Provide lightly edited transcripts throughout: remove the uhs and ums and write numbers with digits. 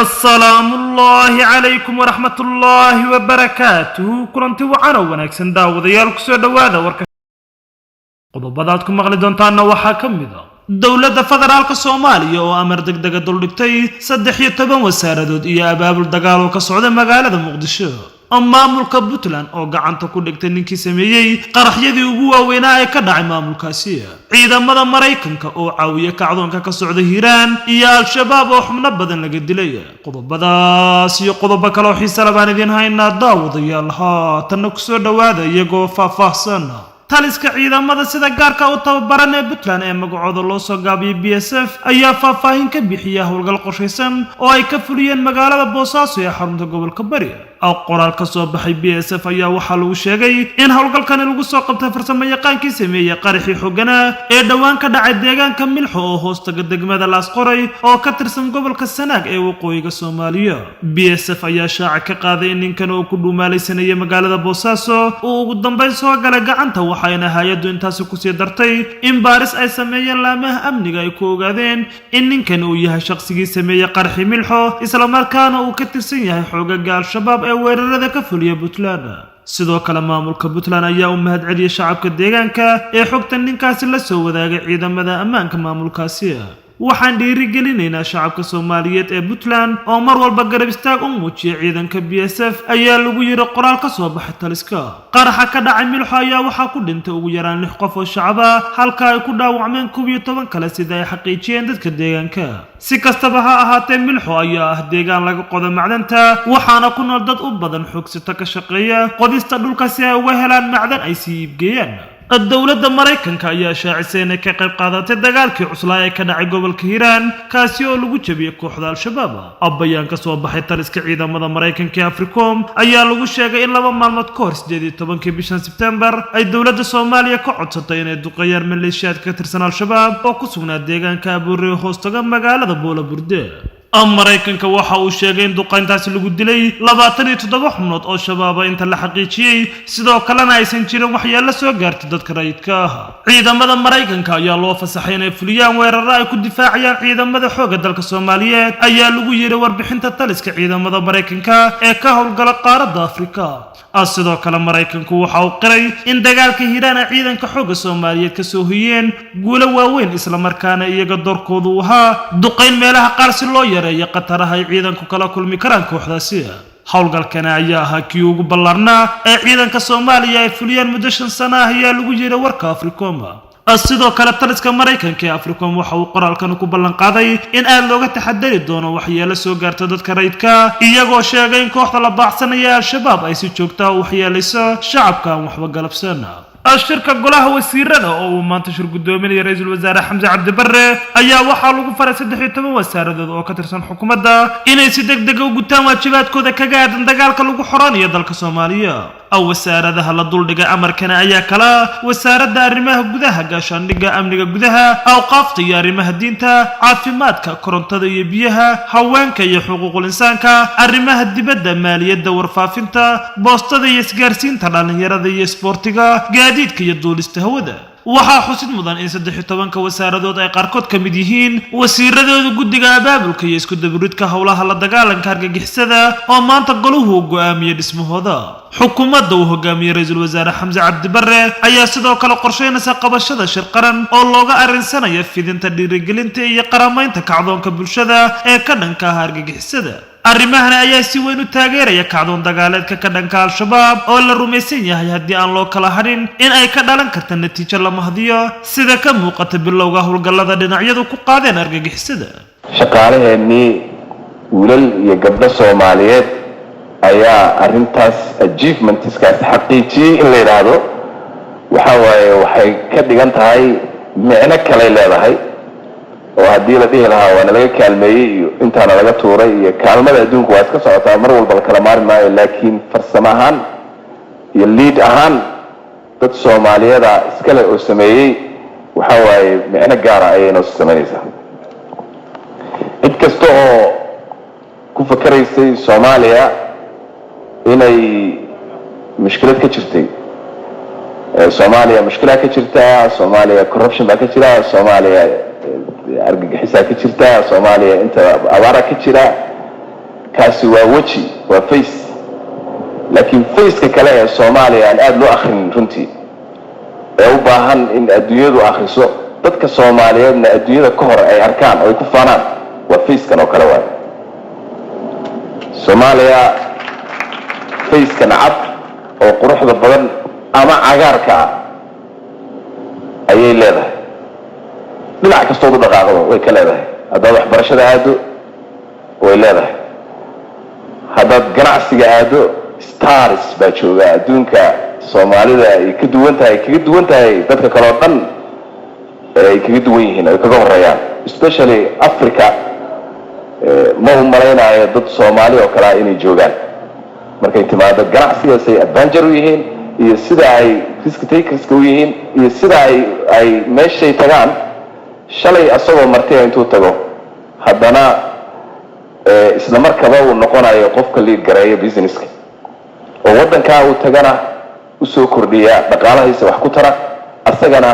السلام الله عليكم ورحمة الله وبركاته كلنتي وعنا ونكسن داوديال كسو دوادا ورك qodobadaadku maqli doontaana waxaa ka mid ah dawladda federaalka Soomaaliya oo amar degdeg ah duldhigtay 13 wasaaradood iyo abaabul dagaal oo ka socda magaalada Muqdisho maamulka Puntland oo gacanta ku dhigtay ninkii sameeyay qaraxyadii ugu waaweynaa ee ka dhacay maamulkaasi ciidamada Mareykanka oo caawiya kacdoonka ka socda Hiiraan iyo al-shabaab oo xubno badan laga dilay qodobadaas iyo qodobo kale oo xiiso labaan idin haynaa daawadayaal haatan ku soo dhawaada iyagoo faahfaahsan taliska ciidamada sida gaarka u tababaran ee Puntland ee magacooda loo soo gaabiyay BSF ayaa faahfaahin ka bixiyay howlgal qorsheysan oo ay ka fuliyeen magaalada Boosaaso ee xarunta gobolka Bari qoraal ka soo baxay BSF ayaa waxaa lagu sheegay in howlgalkan lagu soo qabtay farsamayaqaankii sameeyay qaraxii xoogana ee dhawaan ka dhacay deegaanka Milxo oo hoostaga degmada Laasqoray oo ka tirsan gobolka Sanaag ee waqooyiga Soomaaliya BSF ayaa shaaca ka qaaday in ninkan uu ku dhumaalaysanayay magaalada Boosaaso oo ugu dambeyn soo galay gacanta waxayna hay'addu intaas ku sii dartay in baaris ay sameeyeen laamaha amniga ay ku ogaadeen in ninkan uu yahay shaqsigii sameeyay qaraxii Milxo isla markaana uu ka tirsan yahay xoogagga al-shabaab ee weerarada ka fuliya Puntland sidoo kale maamulka Puntland ayaa u mahad celiyay shacabka deegaanka ee xogtan ninkaasi la soo wadaagay ciidamada ammaanka maamulkaasi waxaan dhiirigelinaynaa shacabka Soomaaliyeed ee Puntland oo mar walba garab istaag u muujiya ciidanka BSF ayaa lagu yiri qoraal ka soo baxay taliska qaraxa ka dhacay Milxo ayaa waxaa ku dhintay ugu yaraan 6 qof oo shacab ah halka ay ku dhaawacmeen 12 kale sida ay xaqiijiyeen dadka deegaanka si kastaba ha ahaatee Milxo ayaa ah deegaan laga qodo macdanta waxaana ku nool dad u badan xogsata ka shaqeeya qodista dhulka si ay uga helaan macdan ay sii iibgeeyaan الدولة Mareykanka ayaa shaacisay inay ka qayb qaadatay dagaalkii cuslaa ee ka dhacay gobolka Hiiraan kaasi oo lagu jabiyay kooxda al-shabaab bayaan ka soo baxay taliska ciidamada Mareykanka ee Africom ayaa lagu sheegay in 2 maalmood ka hor 18 bishan September ay dawladda Soomaaliya ka codsatay inay duqeeyaan maleeshiyaad ka tirsan al-shabaab oo ku sugnaa deegaanka Abuurey hoostaga magaalada Boolaburde Mareykanka waxa uu sheegay in duqeyntaasi lagu dilay 27 xubnood oo shabaab inta la xaqiijiyay sidoo kalena aysan jirin waxyaalo soo gaartay dadka rayidka ah ciidamada Mareykanka ayaa loo fasaxay inay fuliyaan weeraro ay ku difaacayaan ciidamada xoogga dalka Soomaaliyeed ayaa lagu yiri warbixinta taliska ciidamada Mareykanka ee ka howlgala qaaradda Afrika sidoo kale Mareykanku waxa uu qiray in dagaalka Hiiraan ee ciidanka xoogga Soomaaliyeed ka soo hoyeen guulo waaweyn isla markaana iyaga doorkoodu ahaa duqeyn meelaha qaar si loo yareeyo qataraha ay ciidanku kala kulmi karaan kooxdaasi howlgalkan ayaa ahaa kii ugu ballaarnaa ee ciidanka Soomaaliya ay fuliyeen muddo 5 sano ah ayaa lagu yiri warka Africom sidoo kale taliska Mareykanka ee Africom waxa uu qoraalkan ku ballan qaaday in aad looga taxadari doono waxyeelo soo gaarta dadka rayidka iyagoo sheegay in kooxda la baaxsanaya al-shabaab ay si joogto ah u waxyeelayso shacabka aan waxba galabsan الشركة قلها وسيرنا أو ما انتشر قدومين يا رئيس الوزراء حمزة عبد البر أيا وحا لغو فرس الدحية وسارة أو كترسان حكومة دا إني سيدك دقو قدام واجبات كودا كقاعد دقالك لغو حرانية دالك Soomaaliya أو وسارة ذا هلا دول دقا أمر كان أيا كلا وسارة دا رماه قدها قاشان دقا أمنيقا قدها أو قافت يا رماه دينتا عافيماتك كورنتا دا يبيها هوانك يا حقوق الإنسانك الرماه الدبادة مالية دا ورفافينتا بوستا دا يسقارسين تلالن يرا دا يسبورتيغا قاديدك يدول استهودا waxaa xusid mudan in 13 wasaaradood ay qaarkood ka mid yihiin wasiiradooda guddiga abaabulka iyo isku dabaridka howlaha la dagaalanka argagixisada oo maanta goluhu go'aamiyay dhismahooda xukuumadda uu hogaamiyay ra'iisul wasaare Xamza Cabdi Barre ayaa sidoo kale qorsheynaysa qabashada shir qaran oo looga arinsanayo fidinta dhiirigelinta iyo qaramaynta kacdoonka bulshada ee ka dhanka ah argagixisada arrimahan ayaa si weyn u taageeraya kacdoon dagaaleedka ka dhanka al-shabaab oo la rumaysan yahay haddii aan loo kala harin in ay ka dhalan karto natiijo la mahdiyo sida ka muuqata bilowga howlgallada dhinacyadu ku qaadeen argagixisada shaqaalaheenii wiilal iyo gabdho Soomaaliyeed ayaa arintaas achievements-kaas xaqiijiyay in la yiraahdo waxay ka dhigan tahay micno kale leedahay oo haddii la dhihi lahaa waana laga kaalmeeyay iyo intaana laga tuuray iyo kaalmada adduunka waa iska socotaa mar walba kala maarmi maayo laakiin farsamo ahaan iyo lead ahaan dad Soomaaliyeed iskale oo sameeyay waxa waaye micno gaar ah ayay noo sameynaysaa cid kasta oo ku fakaraysay Soomaaliya inay mushkilad ka jirtay Soomaaliya mushkilad ka jirta Soomaaliya corruption baa ka jira Soomaaliya argagixisa ka jirta Soomaaliya inta abaara ka jira kaasi waa weji waa face laakiin faceka kale ee Soomaaliya aan aad loo akhrin runtii ee u baahan in adduunyadu akhriso dadka Soomaaliyeedna adduunyada ka hor ay arkaan oo ay ku faanaan waa facekan oo kale waa Soomaaliya facekan cad oo quruxda badan ama cagaarka ayay leedahay dhinac kastoo u dhaqaaqdo way ka leedahay haddaad waxbarashada aado way leedahay haddaad ganacsiga aado stars baa jooga adduunka Soomaalida ay ka duwan tahay dadka kale oo dhan ay kaga duwan yihiin ay kaga horeeyaan especially Africa ma u malaynayo dad Soomaali oo kale inay joogaan markay timaado ganacsiga say adventure u yihiin iyo sida ay risk takers u yihiin iyo sida ay meeshay tagaan shalay asagoo martay intuu tago haddana isla markaba uu noqonayo qofka lead gareeya businesska oo wadanka uu tagana u soo kordhiya dhaqaalahiisa wax ku tara asagana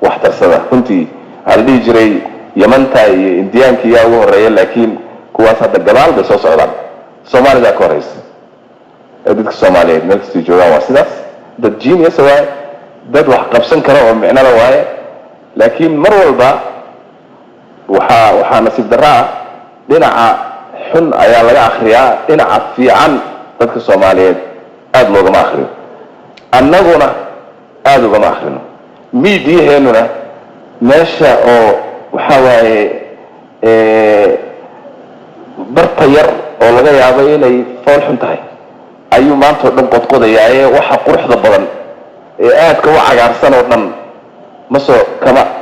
wax tarsada runtii hal dhigi jiray Yamanta iyo Indiyaanka yaa ugu horeeya laakiin kuwaas hadda gadaal bay soo socdaan Soomaalida ka horeysa dadka Soomaaliyeed meel kasta joogaan waa sidaas dad genius waa dad wax qabsan kara oo micnada waaye laakiin mar walba waxa nasiib daraa dhinaca xun ayaa laga akhriyaa dhinaca fiican dadka Soomaaliyeed aad loogama akhriyo annaguna aad ugama akhrino miidiyaheennuna meesha oo waxa waaye barta yar oo laga yaabo inay fool xun tahay ayuu maanta oo dhan qodqodayaa ee waxa quruxda badan ee aadka u cagaarsan oo dhan ma soo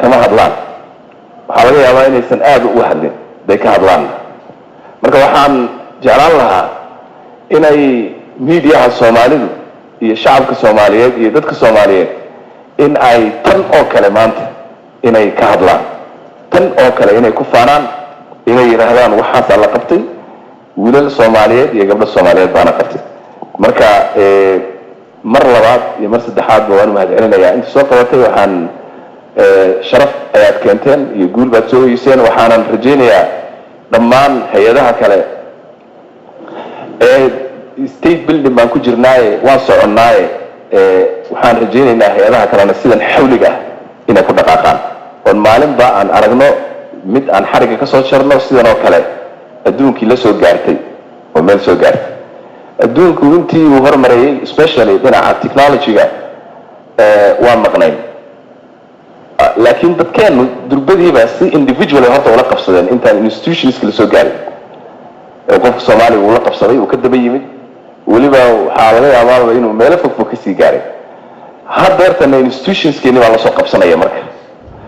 kama hadlaan waxaa laga yaabaa inaysan aad u hadlin bay ka hadlaan marka waxaan jeclaan lahaa inay miidiyaha Soomaalidu iyo shacabka Soomaaliyeed iyo dadka Soomaaliyeed in ay tan oo kale maanta inay ka hadlaan tan oo kale inay ku faanaan inay yiraahdaan waxaas la qabtay wiilal Soomaaliyeed iyo gabdho Soomaaliyeed baana qabtay marka mar labaad iyo mar saddexaad waan u mahadcelinayaa inta soo qabatay waxaan sharaf ayaad keenteen iyo guul baad soo hoyseen waxaanan rajaynayaa dhammaan hay'adaha kale state building baan ku jirnaaye waan soconnaaye waxaan rajaynaynaa hay'adaha kalena sidan xawliga inay ku dhaqaaqaan oo maalinba aan aragno mid aan xariga ka soo jarno sidan oo kale adduunkii la soo gaartay oo meel soo gaartay adduunku intii uu hormarayay especially dhinaca technology-ga waa maqnayn laakiin dadkeenu durbadiiba si individual horta ula qabsadeen intaan institutionska la soo gaarin qofka Soomaaliga uu la qabsaday uu ka daba yimid waliba waxa laga yaabaa inuu meel fog ka sii gaaray haddeertana institutionskeeni baa la soo qabsanaya marka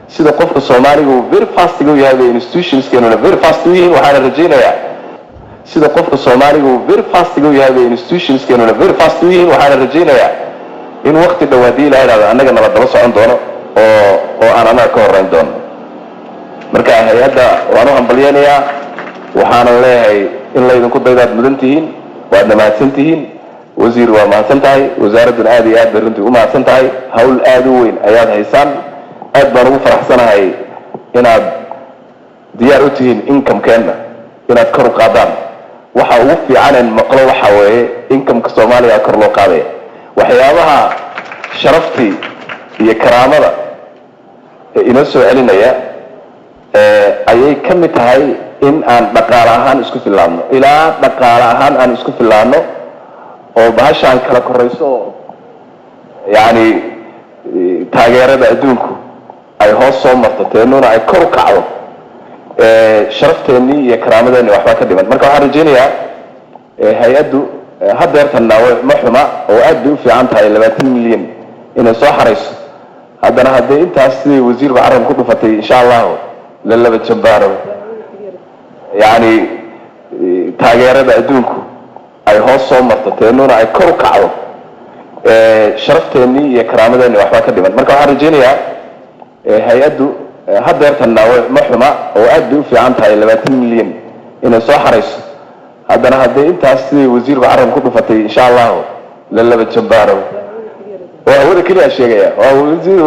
sida qofka Soomaaliga uu very fast u yahay institutionskeenu very fast u yihiin waxaan rajaynayaa sida qofka Soomaaliga uu very fast u yahay institutionskeenu very fast u yihiin waxaan rajaynayaa in waqti dhawaadii la yiraahdo annaga nala daba socon doono oo aan anaga ka horeyn doono marka hay'adda waan u hambalyeeyaa waxaan leeyahay in la idinku daydaad mudan tihiin waad mahadsan tihiin wasiir waa mahadsan tahay wasaaraduna aad iyo aad bay runtii u mahadsan tahay hawl aad u weyn ayaad haysaan aad baan ugu faraxsanahay inaad diyaar u tihiin income-keenna inaad kor u qaadaan waxa ugu fiican in maqlo waxa weeye income-ka Soomaaliya kor loo qaadaya waxyaabaha sharaftii iyo karaamada inoo soo celinaya ayay ka mid tahay in aan dhaqaale ahaan isku filaano ilaa dhaqaale ahaan aan isku filaano oo bahashaan kala korayso yani taageerada adduunku ay hoos soo marto teenuna ay kor u kacdo sharafteeni iyo karaamadeenni waxba ka dhiman marka waxaan rajaynayaa hay'addu haddeertanna ma xuma oo aad bay u fiican tahay 20 milyan inay soo xarayso haddana haddii intaas sidii wasiirka carabka ku dhufatay insha Allah la laba jambaaro yani taageerada adduunku ay hoos soo marto teenuna ay kor u kacdo sharafteeni iyo karaamadeenni waxba ka dhiman marka waxaan rajaynayaa hay'addu haddeertanna ma xuma oo aad bay u fiican tahay 20 milyan inay soo xarayso haddana haddii intaas sidii wasiirka carabka ku dhufatay insha Allah la laba jambaaro waa wada kaliya sheegaya waa wasiir